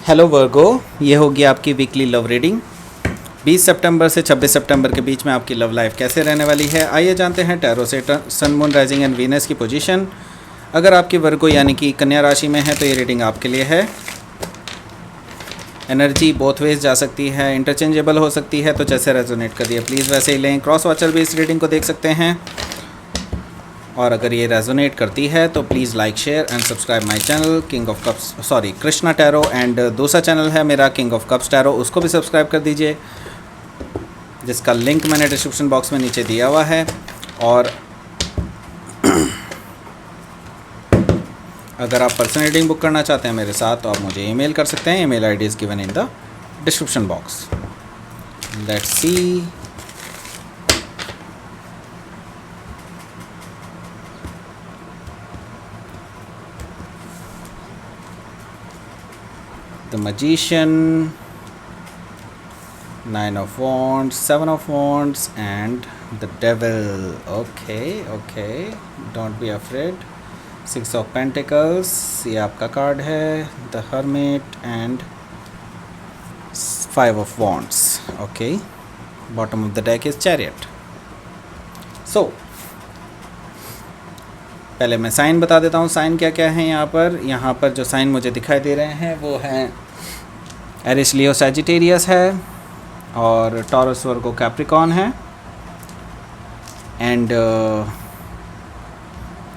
Hello वर्गो, ये होगी आपकी वीकली लव रीडिंग 20 सितंबर से 26 सितंबर के बीच में आपकी लव लाइफ कैसे रहने वाली है। आइए जानते हैं टैरो से sun moon rising and Venus की पोजीशन। अगर आपकी वर्गो यानी कि कन्या राशि में है तो ये रीडिंग आपके लिए है। एनर्जी बोथ वेज जा सकती है, इंटरचेंजेबल हो सकती है, तो जैसे रेजोनेट करिए प्लीज़ वैसे ही लें। क्रॉस वॉचर भी इस रीडिंग को देख सकते हैं और अगर ये रेजोनेट करती है तो please like share and subscribe my channel king of cups Krishna tarot. And दूसरा चैनल है मेरा किंग ऑफ कप्स टैरो, उसको भी सब्सक्राइब कर दीजिए, जिसका लिंक मैंने डिस्क्रिप्शन बॉक्स में नीचे दिया हुआ है। और अगर आप पर्सनल रीडिंग बुक करना चाहते हैं मेरे साथ तो आप मुझे ईमेल कर सकते हैं। Email ID is given in the description box. Let's see. The Magician, 9 of Wands, 7 of Wands and the Devil. Okay, don't be afraid. 6 of Pentacles, ये आपका कार्ड है, The Hermit and 5 of Wands. Okay, bottom of the deck is Chariot. So पहले मैं sign बता देता हूँ, sign क्या क्या है यहाँ पर। यहाँ पर जो साइन मुझे दिखाई दे रहे हैं वो हैं एरिस लियो सैजिटेरियस है और टॉरस वर्गो कैप्रिकॉन है एंड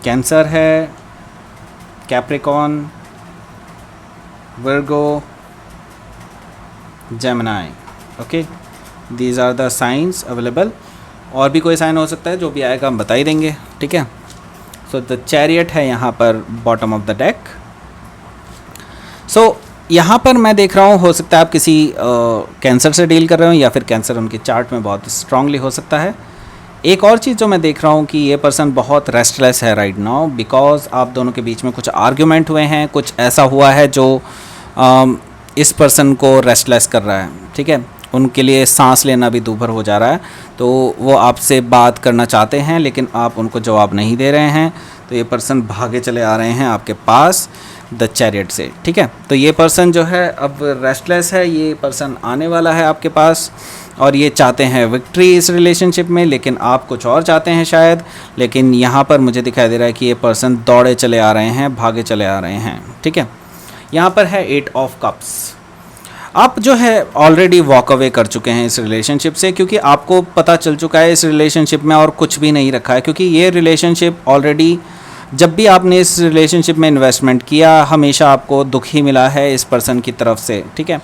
कैंसर है, Capricorn, Virgo, Gemini. Okay, these are the signs available. और भी कोई साइन हो सकता है, जो भी आएगा हम बता ही देंगे, ठीक है। सो द चैरियट है यहाँ पर बॉटम ऑफ द डेक। सो यहाँ पर मैं देख रहा हूँ, हो सकता है आप किसी कैंसर से डील कर रहे हो या फिर कैंसर उनके चार्ट में बहुत स्ट्रांगली हो सकता है। एक और चीज़ जो मैं देख रहा हूँ कि ये पर्सन बहुत रेस्टलेस है राइट नाउ, बिकॉज आप दोनों के बीच में कुछ आर्ग्यूमेंट हुए हैं, कुछ ऐसा हुआ है जो इस पर्सन को रेस्टलेस कर रहा है, ठीक है। उनके लिए सांस लेना भी दूभर हो जा रहा है, तो वो आपसे बात करना चाहते हैं लेकिन आप उनको जवाब नहीं दे रहे हैं। तो ये पर्सन भागे चले आ रहे हैं आपके पास द चैरियट से, ठीक है। तो ये पर्सन जो है अब रेस्टलेस है, ये पर्सन आने वाला है आपके पास और ये चाहते हैं विक्ट्री इस रिलेशनशिप में, लेकिन आप कुछ और चाहते हैं शायद। लेकिन यहाँ पर मुझे दिखाई दे रहा है कि ये पर्सन दौड़े चले आ रहे हैं, भागे चले आ रहे हैं, ठीक है। यहाँ पर है 8 ऑफ कप्स। आप जो है ऑलरेडी वॉक अवे कर चुके हैं इस रिलेशनशिप से, क्योंकि आपको पता चल चुका है इस रिलेशनशिप में और कुछ भी नहीं रखा है, क्योंकि ये रिलेशनशिप ऑलरेडी जब भी आपने इस रिलेशनशिप में इन्वेस्टमेंट किया हमेशा आपको दुख ही मिला है इस पर्सन की तरफ से, ठीक है।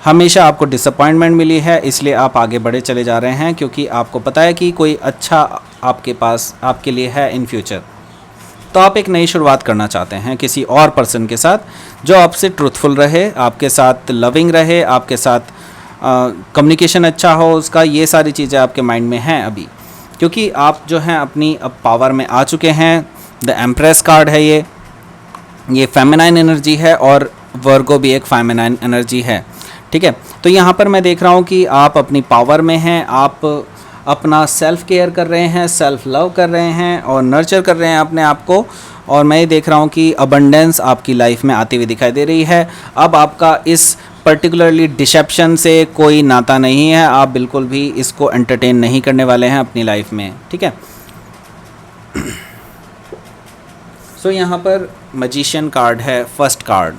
हमेशा आपको डिसअपॉइंटमेंट मिली है, इसलिए आप आगे बढ़े चले जा रहे हैं, क्योंकि आपको पता है कि कोई अच्छा आपके पास आपके लिए है इन फ्यूचर। तो आप एक नई शुरुआत करना चाहते हैं किसी और पर्सन के साथ जो आपसे ट्रूथफुल रहे, आपके साथ लविंग रहे, आपके साथ कम्युनिकेशन अच्छा हो उसका। ये सारी चीज़ें आपके माइंड में हैं अभी, क्योंकि आप जो हैं अपनी अब पावर में आ चुके हैं। द एम्प्रेस कार्ड है ये फेमिनाइन एनर्जी है और वर्गो भी एक फेमिनाइन एनर्जी है, ठीक है। तो यहाँ पर मैं देख रहा हूँ कि आप अपनी पावर में हैं, आप अपना सेल्फ केयर कर रहे हैं, सेल्फ लव कर रहे हैं और नर्चर कर रहे हैं अपने आप को। और मैं ये देख रहा हूँ कि अबंडेंस आपकी लाइफ में आती हुई दिखाई दे रही है। अब आपका इस पर्टिकुलरली डिसेप्शन से कोई नाता नहीं है, आप बिल्कुल भी इसको एंटरटेन नहीं करने वाले हैं अपनी लाइफ में, ठीक है। सो यहाँ पर मैजिशियन कार्ड है, फर्स्ट कार्ड।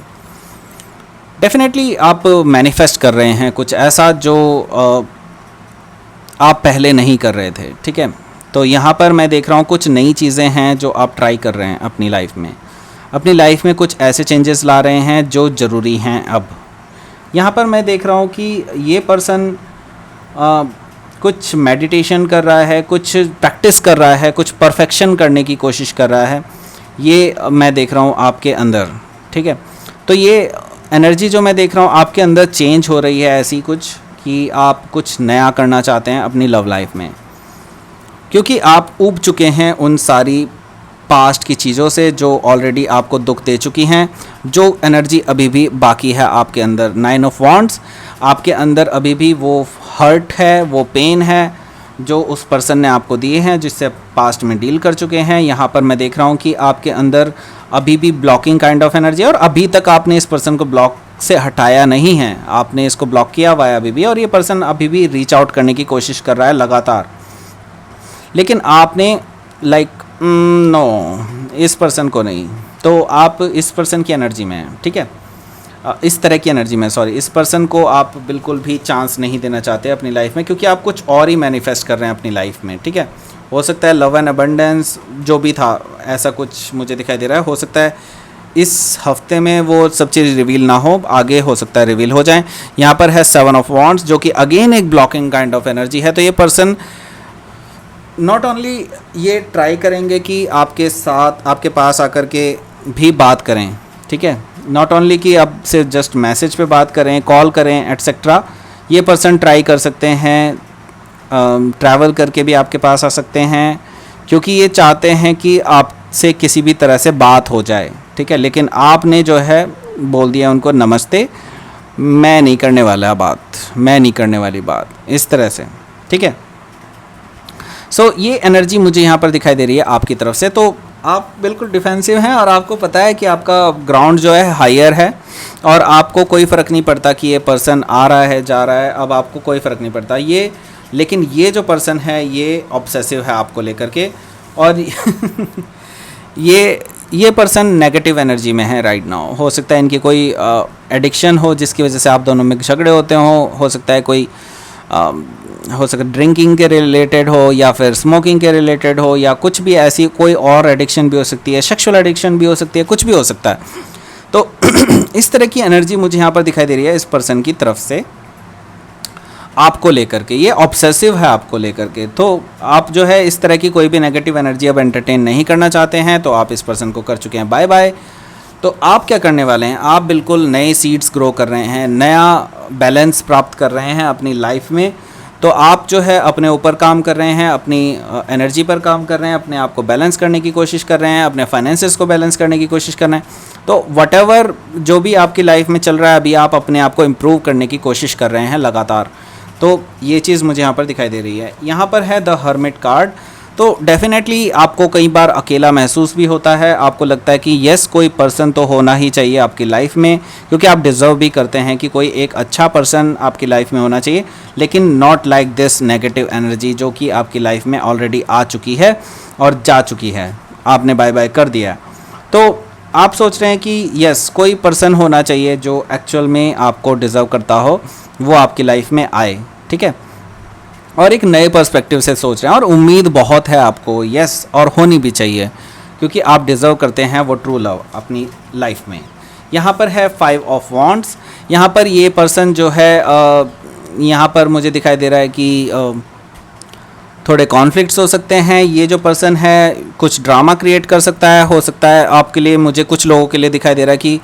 डेफिनेटली आप मैनिफेस्ट कर रहे हैं कुछ ऐसा जो आप पहले नहीं कर रहे थे, ठीक है। तो यहाँ पर मैं देख रहा हूँ कुछ नई चीज़ें हैं जो आप ट्राई कर रहे हैं अपनी लाइफ में। अपनी लाइफ में कुछ ऐसे चेंजेस ला रहे हैं जो ज़रूरी हैं अब। यहाँ पर मैं देख रहा हूँ कि ये पर्सन कुछ मेडिटेशन कर रहा है, कुछ प्रैक्टिस कर रहा है, कुछ परफेक्शन करने की कोशिश कर रहा है, ये मैं देख रहा हूँ आपके अंदर, ठीक है। तो ये एनर्जी जो मैं देख रहा हूँ आपके अंदर चेंज हो रही है ऐसी कुछ कि आप कुछ नया करना चाहते हैं अपनी लव लाइफ में, क्योंकि आप ऊब चुके हैं उन सारी पास्ट की चीज़ों से जो ऑलरेडी आपको दुख दे चुकी हैं। जो एनर्जी अभी भी बाकी है आपके अंदर, 9 ऑफ वॉन्ड्स, आपके अंदर अभी भी वो हर्ट है, वो पेन है जो उस पर्सन ने आपको दिए हैं, जिससे पास्ट में डील कर चुके हैं। यहाँ पर मैं देख रहा हूँ कि आपके अंदर अभी भी ब्लॉकिंग काइंड ऑफ एनर्जी है और अभी तक आपने इस पर्सन को ब्लॉक से हटाया नहीं है, आपने इसको ब्लॉक किया हुआ है अभी भी, और ये पर्सन अभी भी रीच आउट करने की कोशिश कर रहा है लगातार, लेकिन आपने लाइक नो, इस पर्सन को नहीं। तो आप इस पर्सन की एनर्जी में हैं, ठीक है, इस तरह की एनर्जी में, सॉरी, इस पर्सन को आप बिल्कुल भी चांस नहीं देना चाहते अपनी लाइफ में, क्योंकि आप कुछ और ही मैनिफेस्ट कर रहे हैं अपनी लाइफ में, ठीक है। हो सकता है लव एंड अबंडेंस जो भी था ऐसा कुछ मुझे दिखाई दे रहा है, हो सकता है इस हफ्ते में वो सब चीज़ रिवील ना हो, आगे हो सकता है रिवील हो जाए। यहाँ पर है 7 ऑफ वॉन्ड्स जो कि अगेन एक ब्लॉकिंग काइंड ऑफ एनर्जी है। तो ये पर्सन नॉट ओनली ये ट्राई करेंगे कि आपके साथ आपके पास आकर के भी बात करें, ठीक है, नॉट ओनली कि अब से जस्ट मैसेज पे बात करें, कॉल करें एट्सेट्रा, ये पर्सन ट्राई कर सकते हैं, ट्रैवल करके भी आपके पास आ सकते हैं, क्योंकि ये चाहते हैं कि आपसे किसी भी तरह से बात हो जाए, ठीक है। लेकिन आपने जो है बोल दिया उनको नमस्ते, मैं नहीं करने वाला बात, मैं नहीं करने वाली बात, इस तरह से, ठीक है। सो ये एनर्जी मुझे यहाँ पर दिखाई दे रही है आपकी तरफ से। तो आप बिल्कुल डिफेंसिव हैं और आपको पता है कि आपका ग्राउंड जो है हायर है और आपको कोई फ़र्क नहीं पड़ता कि ये पर्सन आ रहा है जा रहा है, अब आपको कोई फ़र्क नहीं पड़ता ये। लेकिन ये जो पर्सन है ये ऑब्सेसिव है आपको लेकर के, और ये पर्सन नेगेटिव एनर्जी में है राइट नाउ। हो सकता है इनकी कोई एडिक्शन हो जिसकी वजह से आप दोनों में झगड़े होते हो सकता है कोई हो सकता है ड्रिंकिंग के रिलेटेड हो या फिर स्मोकिंग के रिलेटेड हो, या कुछ भी ऐसी कोई और एडिक्शन भी हो सकती है, सेक्सुअल एडिक्शन भी हो सकती है, कुछ भी हो सकता है। तो इस तरह की एनर्जी मुझे यहाँ पर दिखाई दे रही है इस पर्सन की तरफ से आपको लेकर के, ये ऑब्सेसिव है आपको लेकर के। तो आप जो है इस तरह की कोई भी नेगेटिव एनर्जी अब एंटरटेन नहीं करना चाहते हैं, तो आप इस पर्सन को कर चुके हैं बाय बाय। तो आप क्या करने वाले हैं, आप बिल्कुल नए सीड्स ग्रो कर रहे हैं, नया बैलेंस प्राप्त कर रहे हैं अपनी लाइफ में। तो आप जो है अपने ऊपर काम कर रहे हैं, अपनी एनर्जी पर काम कर रहे हैं, अपने आप को बैलेंस करने की कोशिश कर रहे हैं, अपने फाइनेंसेस को बैलेंस करने की कोशिश कर रहे हैं। तो व्हाटएवर जो भी आपकी लाइफ में चल रहा है अभी, आप अपने आप को इम्प्रूव करने की कोशिश कर रहे हैं लगातार। तो ये चीज़ मुझे यहाँ पर दिखाई दे रही है। यहाँ पर है द हर्मिट कार्ड। तो डेफिनेटली आपको कई बार अकेला महसूस भी होता है, आपको लगता है कि यस कोई पर्सन तो होना ही चाहिए आपकी लाइफ में, क्योंकि आप डिज़र्व भी करते हैं कि कोई एक अच्छा पर्सन आपकी लाइफ में होना चाहिए, लेकिन not like this negative energy जो कि आपकी लाइफ में ऑलरेडी आ चुकी है और जा चुकी है, आपने बाय बाय कर दिया। तो आप सोच रहे हैं कि यस कोई पर्सन होना चाहिए जो एक्चुअल में आपको डिज़र्व करता हो, वो आपकी लाइफ में आए, ठीक है, और एक नए पर्सपेक्टिव से सोच रहे हैं, और उम्मीद बहुत है आपको, यस, और होनी भी चाहिए, क्योंकि आप डिज़र्व करते हैं वो ट्रू लव अपनी लाइफ में। यहाँ पर है 5 ऑफ वॉन्ड्स। यहाँ पर ये पर्सन जो है यहाँ पर मुझे दिखाई दे रहा है कि थोड़े कॉन्फ्लिक्ट्स हो सकते हैं। ये जो पर्सन है कुछ ड्रामा क्रिएट कर सकता है, हो सकता है आपके लिए, मुझे कुछ लोगों के लिए दिखाई दे रहा है कि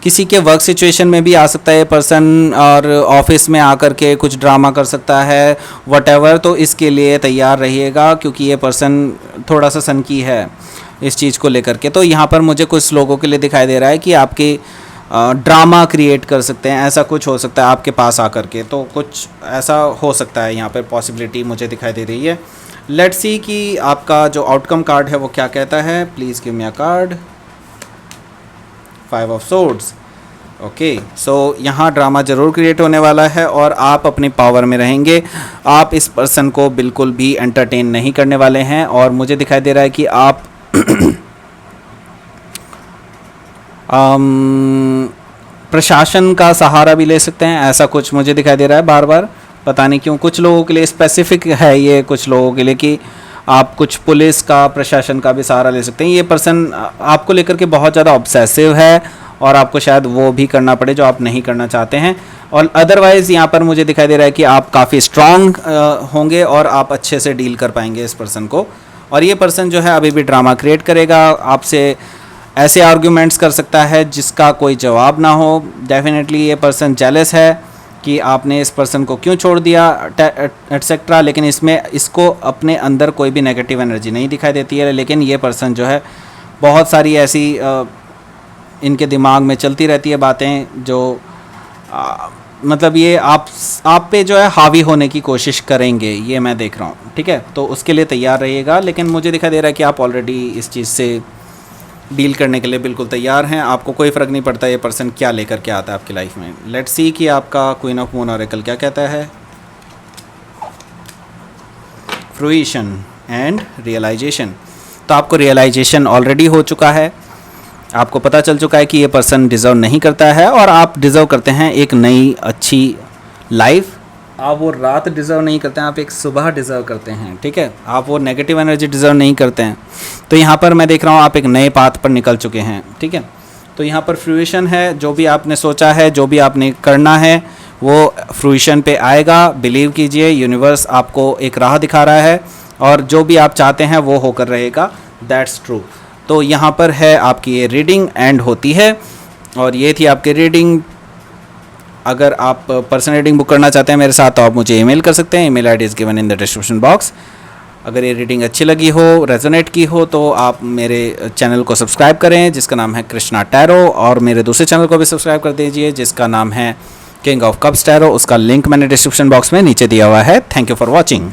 किसी के वर्क सिचुएशन में भी आ सकता है ये पर्सन, और ऑफिस में आकर के कुछ ड्रामा कर सकता है, व्हाटएवर। तो इसके लिए तैयार रहिएगा, क्योंकि ये पर्सन थोड़ा सा सनकी है इस चीज़ को लेकर के। तो यहाँ पर मुझे कुछ लोगों के लिए दिखाई दे रहा है कि आपके ड्रामा क्रिएट कर सकते हैं, ऐसा कुछ हो सकता है आपके पास आकर के। तो कुछ ऐसा हो सकता है, यहाँ पर पॉसिबिलिटी मुझे दिखाई दे रही है। लेट्स सी कि आपका जो आउटकम कार्ड है वो क्या कहता है। Please give me a card. 5 of swords. Okay, so यहाँ ड्रामा ज़रूर क्रिएट होने वाला है और आप अपनी पावर में रहेंगे। आप इस पर्सन को बिल्कुल भी एंटरटेन नहीं करने वाले हैं, और मुझे दिखाई दे रहा है कि आप प्रशासन का सहारा भी ले सकते हैं, ऐसा कुछ मुझे दिखाई दे रहा है बार बार। पता नहीं क्यों कुछ लोगों के लिए स्पेसिफिक है ये, कुछ लोगों के लिए कि आप कुछ पुलिस का, प्रशासन का भी सहारा ले सकते हैं। ये पर्सन आपको लेकर के बहुत ज़्यादा ऑब्सेसिव है, और आपको शायद वो भी करना पड़े जो आप नहीं करना चाहते हैं। और अदरवाइज़ यहाँ पर मुझे दिखाई दे रहा है कि आप काफ़ी स्ट्रांग होंगे और आप अच्छे से डील कर पाएंगे इस पर्सन को। और ये पर्सन जो है अभी भी ड्रामा क्रिएट करेगा, आपसे ऐसे आर्ग्यूमेंट्स कर सकता है जिसका कोई जवाब ना हो। डेफिनेटली ये पर्सन जेलस है कि आपने इस पर्सन को क्यों छोड़ दिया एटसेट्रा, लेकिन इसको अपने अंदर कोई भी नेगेटिव एनर्जी नहीं दिखाई देती है। लेकिन ये पर्सन जो है बहुत सारी ऐसी इनके दिमाग में चलती रहती है बातें जो मतलब ये आप पे जो है हावी होने की कोशिश करेंगे, ये मैं देख रहा हूँ, ठीक है। तो उसके लिए तैयार रहिएगा। लेकिन मुझे दिखाई दे रहा है कि आप ऑलरेडी इस चीज़ से डील करने के लिए बिल्कुल तैयार हैं। आपको कोई फ़र्क नहीं पड़ता ये पर्सन क्या लेकर के आता है आपकी लाइफ में। लेट्स सी कि आपका क्वीन ऑफ मून ऑरेकल क्या कहता है। फ्रूइशन एंड रियलाइजेशन। तो आपको रियलाइजेशन ऑलरेडी हो चुका है, आपको पता चल चुका है कि ये पर्सन डिज़र्व नहीं करता है और आप डिज़र्व करते हैं एक नई अच्छी लाइफ। आप वो रात डिज़र्व नहीं करते हैं, आप एक सुबह डिज़र्व करते हैं, ठीक है। आप वो नेगेटिव एनर्जी डिज़र्व नहीं करते हैं। तो यहाँ पर मैं देख रहा हूँ आप एक नए पाथ पर निकल चुके हैं, ठीक है। तो यहाँ पर फ्रूइशन है, जो भी आपने सोचा है, जो भी आपने करना है वो फ्रूइशन पे आएगा। बिलीव कीजिए, यूनिवर्स आपको एक राह दिखा रहा है और जो भी आप चाहते हैं वो होकर रहेगा। That's true. तो यहाँ पर है आपकी ये रीडिंग एंड होती है और ये थी आपकी रीडिंग। अगर आप पर्सनल रीडिंग बुक करना चाहते हैं मेरे साथ तो आप मुझे ईमेल कर सकते हैं। Email ID is given in the description box. अगर ये रीडिंग अच्छी लगी हो, रेजोनेट की हो, तो आप मेरे चैनल को सब्सक्राइब करें जिसका नाम है कृष्णा टैरो, और मेरे दूसरे चैनल को भी सब्सक्राइब कर दीजिए जिसका नाम है किंग ऑफ कप्स टैरो। उसका लिंक मैंने डिस्क्रिप्शन बॉक्स में नीचे दिया हुआ है। Thank you for watching.